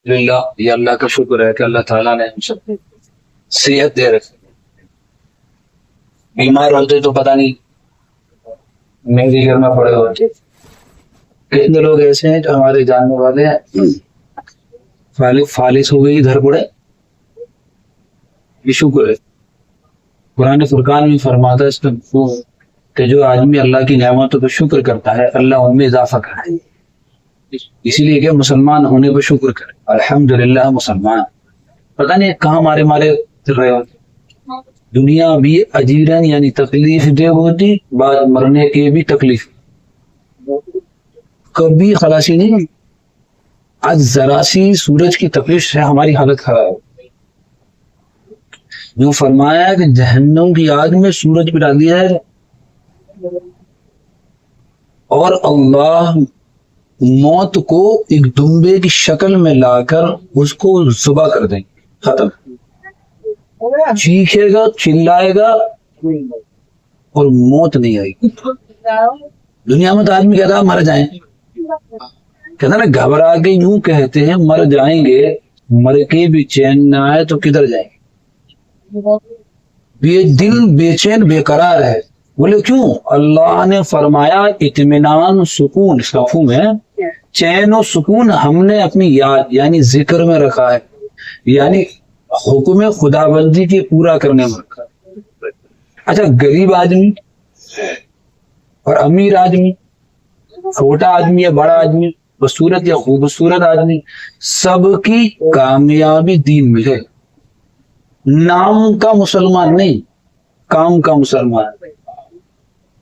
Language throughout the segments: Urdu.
للہ یہ اللہ کا شکر ہے کہ اللہ تعالیٰ نے ہم سب صحت دے رکھی. بیمار ہوتے تو پتہ نہیں مہنگی گھر میں پڑے ہوتے. کتنے لوگ ایسے ہیں جو ہمارے جاننے والے ہیں فالس ہو گئی گھر پڑے. یہ شکر ہے. قرآن فرقان میں فرماتا ہے اس کا کہ جو آدمی اللہ کی نعمتوں پہ شکر کرتا ہے اللہ ان میں اضافہ کرے. اسی لیے کہ مسلمان ہونے پہ شکر کرے. الحمدللہ مسلمان. پتہ نہیں کہاں مارے پھر رہے ہوتے. دنیا بھی اجیرن یعنی تکلیف دہ ہوتی، بعد مرنے کی بھی تکلیف کبھی خلاصی نہیں. آج ذرا سی سورج کی تکلیف سے ہماری حالت خراب ہے. جو فرمایا کہ جہنم کی آگ میں سورج پہ ڈال دیا ہے اور اللہ موت کو ایک دمبے کی شکل میں لا کر اس کو ذبح کر دیں. ختم. چیخے گا چلائے گا اور موت نہیں آئے گی. دنیا میں تو آدمی کہتا ہے مر جائیں، کہتا نا گھبرا کے یوں کہتے ہیں مر جائیں گے، مر کے بھی چین نہ آئے تو کدھر جائیں گے. دل بے چین بے قرار ہے. بولے کیوں؟ اللہ نے فرمایا اطمینان سکون مفہوم ہے. چین و سکون ہم نے اپنی یاد یعنی ذکر میں رکھا ہے، یعنی حکم خدا بندی کے پورا کرنے میں رکھا ہے. اچھا غریب آدمی اور امیر آدمی، چھوٹا آدمی یا بڑا آدمی، بصورت یا خوبصورت آدمی، سب کی کامیابی دین میں ہے. نام کا مسلمان نہیں، کام کا مسلمان.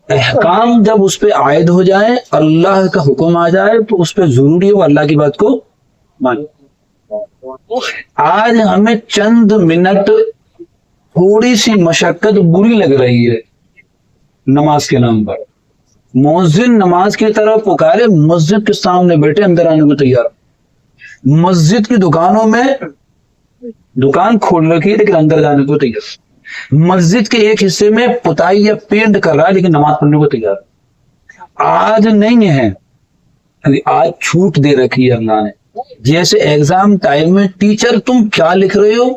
احکام جب اس پہ عائد ہو جائے، اللہ کا حکم آ جائے تو اس پہ ضروری ہو اللہ کی بات کو مانے. آج ہمیں چند منٹ تھوڑی سی مشقت بری لگ رہی ہے نماز کے نام پر. مؤذن نماز کی طرف پکارے، مسجد کے سامنے بیٹھے اندر آنے کو تیار. مسجد کی دکانوں میں دکان کھول رکھی ہے لیکن اندر جانے کو تیار. مسجد کے ایک حصے میں پتائی یا پینٹ کر رہا ہے لیکن نماز پڑھنے کو تیار. آج نہیں ہے، آج چھوٹ دے رکھی ہے اللہ نے. جیسے ایگزام ٹائم میں ٹیچر تم کیا لکھ رہے ہو،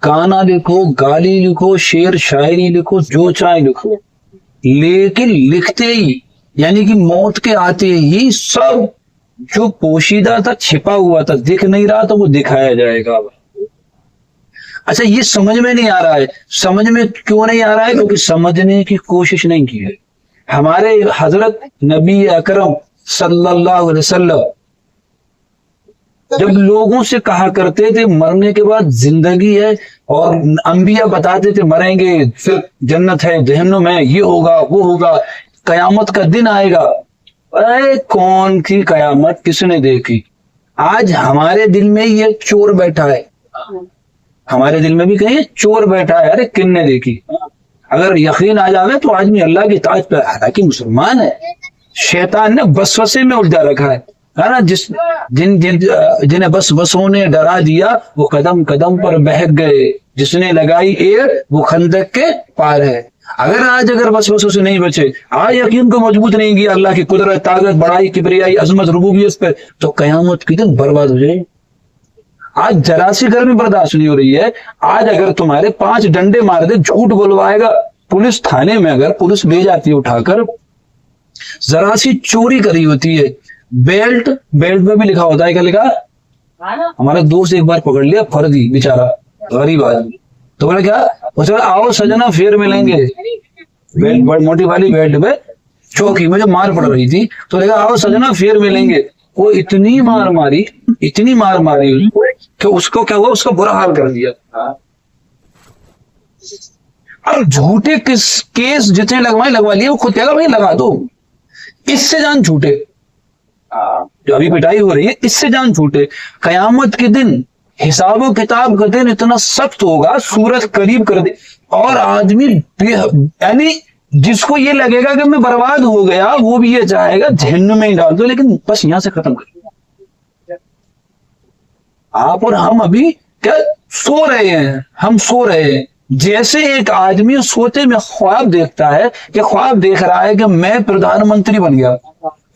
گانا لکھو، گالی لکھو، شعر شاعری لکھو، جو چاہے لکھو، لیکن لکھتے ہی یعنی کہ موت کے آتے ہی سب جو پوشیدہ تھا چھپا ہوا تھا دکھ نہیں رہا تو وہ دکھایا جائے گا. اچھا یہ سمجھ میں نہیں آ رہا ہے. سمجھ میں کیوں نہیں آ رہا ہے؟ کیونکہ سمجھنے کی کوشش نہیں کی ہے. ہمارے حضرت نبی اکرم صلی اللہ علیہ وسلم جب لوگوں سے کہا کرتے تھے مرنے کے بعد زندگی ہے، اور انبیاء بتاتے تھے مریں گے پھر جنت ہے جہنم ہے، یہ ہوگا وہ ہوگا، قیامت کا دن آئے گا. اے کون کی قیامت کس نے دیکھی؟ آج ہمارے دل میں یہ چور بیٹھا ہے، ہمارے دل میں بھی کہیں چور بیٹھا ہے. ارے کن نے دیکھی؟ اگر یقین آ جاوے تو آدمی اللہ کی تاج پہ، حالانکہ مسلمان ہے، شیطان نے وسوسے میں الجھا رکھا ہے نا. جنہیں بسوں نے ڈرا دیا وہ قدم قدم پر بہک گئے، جس نے لگائی ایڑ وہ خندق کے پار ہے. اگر وسوسوں سے نہیں بچے، آج یقین کو مضبوط نہیں کیا اللہ کی قدرت، طاقت، بڑائی، کبریائی، عظمت، ربوبیت پہ، تو قیامت کے دن برباد ہو جائے. آج ذرا سی گرمی برداشت نہیں ہو رہی ہے. آج اگر تمہارے 5 ڈنڈے مار دے، جھوٹ بولوائے گا پولیس تھانے میں، اگر پولیس لے جاتی ہے اٹھا کر، ذرا سی چوری کری ہوتی ہے، بیلٹ میں بھی لکھا ہوتا ہے، کیا لکھا؟ ہمارا دوست ایک بار پکڑ لیا فردی بیچارہ غریب آدمی، تو بولا کیا؟ اس نے آؤ سجنا پھر ملیں گے. بیلٹ موٹی والی بیلٹ پہ چوکی میں جو مار پڑ رہی تھی تو لکھا آؤ سجنا پھر ملیں گے. وہ اتنی مار ماری کہ اس کو کیا ہوا، اس کا برا حال کر دیا. اب جھوٹے کیس جتنے لگوا لیے، وہ خود کہہ گا بھائی لگا دو، اس سے جان چھوٹے. جو ابھی پٹائی ہو رہی ہے اس سے جان چھوٹے. قیامت کے دن حساب و کتاب کا دن اتنا سخت ہوگا، سورج قریب کر دے، اور آدمی یعنی جس کو یہ لگے گا کہ میں برباد ہو گیا، وہ بھی یہ چاہے گا جہنم میں ہی ڈال دو، لیکن بس یہاں سے ختم کر. آپ اور ہم ابھی کیا سو رہے ہیں. جیسے ایک آدمی سوتے میں خواب دیکھتا ہے کہ خواب دیکھ رہا ہے کہ میں پردھان منتری بن گیا،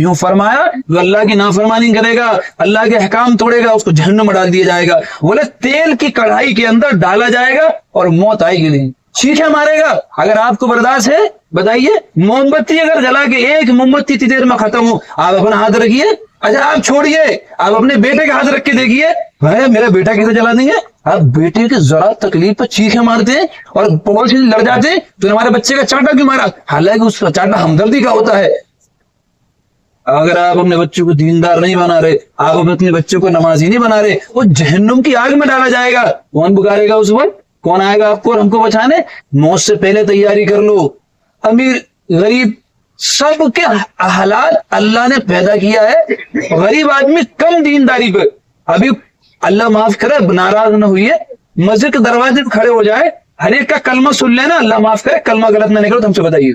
یوں فرمایا جو اللہ کی نافرمانی کرے گا، اللہ کے احکام توڑے گا، اس کو جہنم میں ڈال دیا جائے گا. بولے تیل کی کڑھائی کے اندر ڈالا جائے گا اور موت آئے گی نہیں، چیخے مارے گا. اگر آپ کو برداشت ہے بتائیے، موم بتی اگر جلا کے ایک موم بتی اتنی دیر میں ختم ہو، آپ اپنا ہاتھ رکھیے. اچھا آپ چھوڑیے، آپ اپنے بیٹے کا ہاتھ رکھ کے دیکھیے، میرا بیٹا کیسے جلا دیں گے. آپ بیٹے کی ذرا تکلیف پہ چیخیں مارتے ہیں اور پڑوسی لڑ جاتے ہیں تو ہمارے بچے کا چاٹا کیوں مارا، حالانکہ اس کا چاٹا ہمدردی کا ہوتا ہے. اگر آپ اپنے بچوں کو دیندار نہیں بنا رہے، آپ اپنے بچوں کو نمازی نہیں بنا رہے، وہ جہنم کی آگ میں ڈالا جائے گا. کون پکارے گا اس وقت؟ کون آئے گا آپ کو اور ہم کو بچانے؟ موت سے پہلے تیاری کر لو. امیر غریب سب کے حالات اللہ نے پیدا کیا ہے. غریب آدمی کم دینداری پہ، ابھی اللہ معاف کرے ناراض نہ ہوئیے، مسجد کے دروازے پہ کھڑے ہو جائے، ہر ایک کا کلمہ سن لینا، اللہ معاف کرے کلمہ غلط نہ نکلو تو ہم سے بتائیے.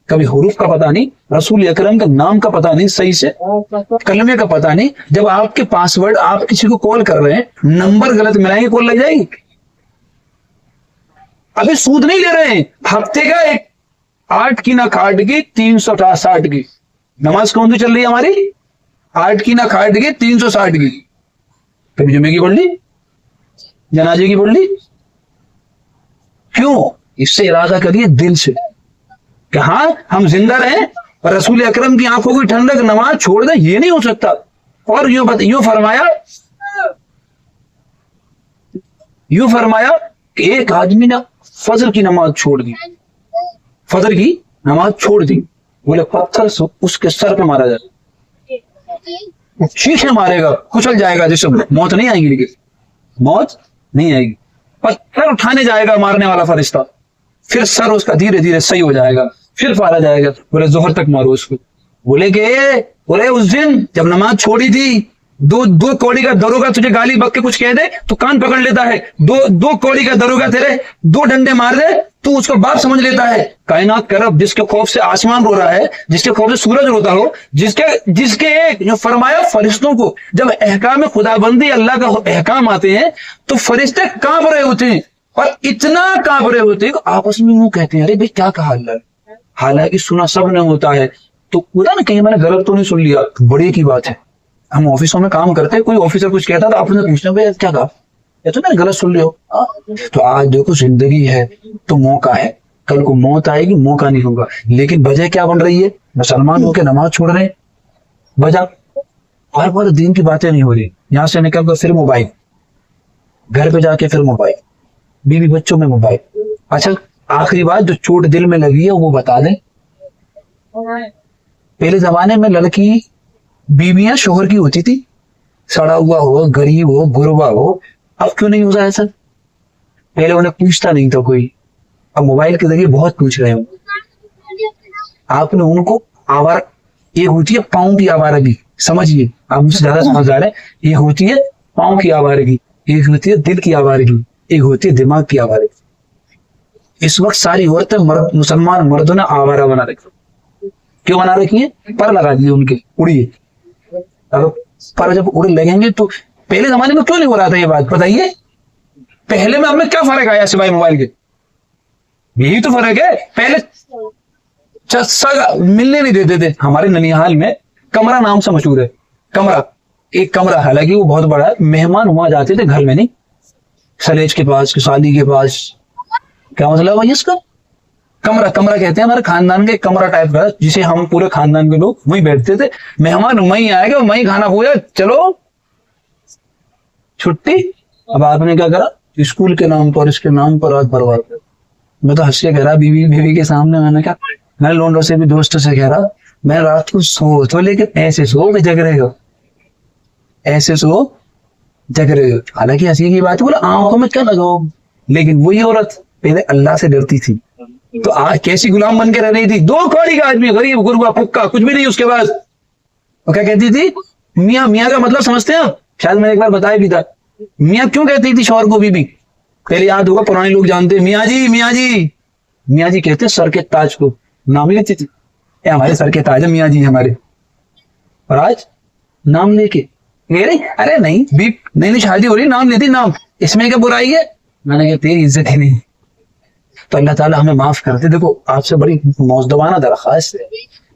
کبھی حروف کا پتہ نہیں، رسول اکرم کا نام کا پتہ نہیں، صحیح سے کلمے کا پتہ نہیں. جب آپ کے پاسورڈ، آپ کسی کو کال کر رہے ہیں، نمبر غلط ملائیں گے، کال لگ جائے گی. ابھی سود نہیں لے رہے ہیں، ہفتے کا 8 کی نہ کاٹ کی 360 کی نماز کون سی چل رہی ہے ہماری؟ 8 کی نہ کاٹ کی 360 کی. کبھی جمعے کی پڑھ لی، جنازے کی پڑھ لی. کیوں؟ اس سے ارادہ کریے دل سے کہ ہاں ہم زندہ رہیں اور رسول اکرم کی آنکھوں کی ٹھنڈک نماز چھوڑ دیں، یہ نہیں ہو سکتا. اور یوں فرمایا کہ ایک آدمی نے فجر کی نماز چھوڑ دی، فجر کی نماز چھوڑ دی، بولے پتھر سے اس کے سر پہ مارا جائے، شیشے مارے گا، کچل جائے گا جسم. موت نہیں آئے گی، لیکن موت نہیں آئے گی. پتھر اٹھانے جائے گا مارنے والا فرشتہ، پھر سر اس کا دھیرے دھیرے صحیح ہو جائے گا، پھر پھاڑا جائے گا. بولے ظہر تک مارو اس کو. بولے اس دن جب نماز چھوڑی تھی، دو کوڑی کا دروگا تجھے گالی بک کے کچھ کہہ دے تو کان پکڑ لیتا ہے، دو کوڑی کا دروگا تیرے 2 ڈنڈے مار دے تو اس کو باپ سمجھ لیتا ہے. کائنات کا رب جس کے خوف سے آسمان رو رہا ہے، جس کے خوف سے سورج روتا ہو، جس کے ایک جو فرمایا فرشتوں کو جب احکام خدا بندی اللہ کا احکام آتے ہیں تو فرشتے کانپ رہے ہوتے ہیں، اور اتنا کانپ رہے ہوتے ہیں کہ آپس میں وہ کہتے ہیں ارے بھائی کیا کہا اللہ، حالانکہ سنا سب نے ہوتا ہے. تو پورا نا کہیں میں نے غلط تو نہیں سن لیا، بڑی کی بات ہے. ہم آفسوں میں کام کرتے ہیں، کوئی آفیسر کچھ کہتا تو آپ نے پوچھنا بھائی کیا کہا، یا تو میں نے غلط سن لیا. تو آج دیکھو زندگی ہے تو موقع ہے، کل کو موت آئے گی، موقع نہیں ہوگا. لیکن وجہ کیا بن رہی ہے؟ مسلمان ہو کے نماز چھوڑ رہے ہیں. وجہ ہر بار دین کی باتیں نہیں ہو رہی. یہاں سے نکل کر پھر موبائل، گھر پہ جا کے پھر موبائل، بیوی بچوں میں موبائل. اچھا آخری بات جو چوٹ دل میں لگی ہے وہ بتا دیں. پہلے زمانے میں لڑکی بیویاں شوہر کی ہوتی تھی، سڑا ہوا ہو، غریب ہو، غربا ہو. اب کیوں نہیں ہوتا ایسا؟ پہلے انہیں پوچھتا نہیں تھا کوئی، اب موبائل کے ذریعے بہت پوچھ رہے ہوں. آپ نے ان کو آوارہ، یہ ہوتی ہے پاؤں کی آوارگی، سمجھیے آپ مجھ سے زیادہ سمجھدار ہیں. یہ ہوتی ہے پاؤں کی آوارگی، ایک ہوتی ہے دل کی آوارگی، ایک ہوتی ہے دماغ کی آوارگی. اس وقت ساری عورتیں مسلمان مردوں نے آوارہ بنا رکھی. کیوں بنا رکھی ہیں؟ پر لگا دیے ان کے، اڑیے. پر جب اڑ لگیں گے تو پہلے زمانے میں کیوں نہیں ہو رہا تھا یہ بات بتائیے؟ پہلے میں ہم نے کیا فرق آیا سوائے موبائل کے؟ یہی تو فرق ہے. پہلے ملنے نہیں دیتے تھے. ہمارے ننیہال میں کمرہ نام سے مشہور ہے، کمرہ، ایک کمرہ، حالانکہ وہ بہت بڑا ہے. مہمان وہاں جاتے تھے، گھر میں نہیں، سلیج کے پاس، شادی کے پاس. کیا مسئلہ بھائی اس کا؟ کمرہ کہتے ہیں ہمارے خاندان کے کمرہ ٹائپ کا، جسے ہم پورے خاندان کے لوگ وہیں بیٹھتے تھے. مہمان وہیں آئے گا، وہیں کھانا پوجا، چلو چھٹی. اب آپ نے کیا کرا؟ اسکول کے نام پر، اس کے نام پر رات برباد کر. میں تو ہنس کے کہہ رہا بیوی کے سامنے، میں نے کہا، میں لونڈوں سے بھی دوستوں سے کہہ رہا، میں رات کو سو تو لیکن ایسے سو کہ جگ رہے ہو، ایسے سو جگ رہے ہو. حالانکہ ہنسی کی بات ہے، بولا آنکھوں میں کیا لگاؤ. لیکن وہی عورت پہلے اللہ سے ڈرتی تھی تو آج کیسی غلام بن کے رہ رہی تھی. 2 کوڑی کا آدمی، غریب غربا پکا، کچھ بھی نہیں اس کے پاس. وہ کیا کہتی تھی؟ میاں. میاں کا مطلب سمجھتے ہیں آپ؟ شاید میں ایک بار بتایا بھی تھا. میاں کیوں کہتی تھی شوہر کو بیوی؟ پہلے یاد ہوگا پرانے لوگ جانتے ہیں، میاں جی میاں جی. میاں جی کہتے سر کے تاج کو نام لیتی تھی، اے ہمارے سر کے تاج ہے میاں جی ہمارے. اور آج نام لے کے ارے نہیں شادی ہو رہی، نام لیتی، نام، اس میں کیا برائی ہے؟ میں نے کہا تیری عزت ہی نہیں. تو اللہ تعالیٰ ہمیں معاف کرتے. دیکھو آپ سے بڑی موزدوانہ درخواست ہے،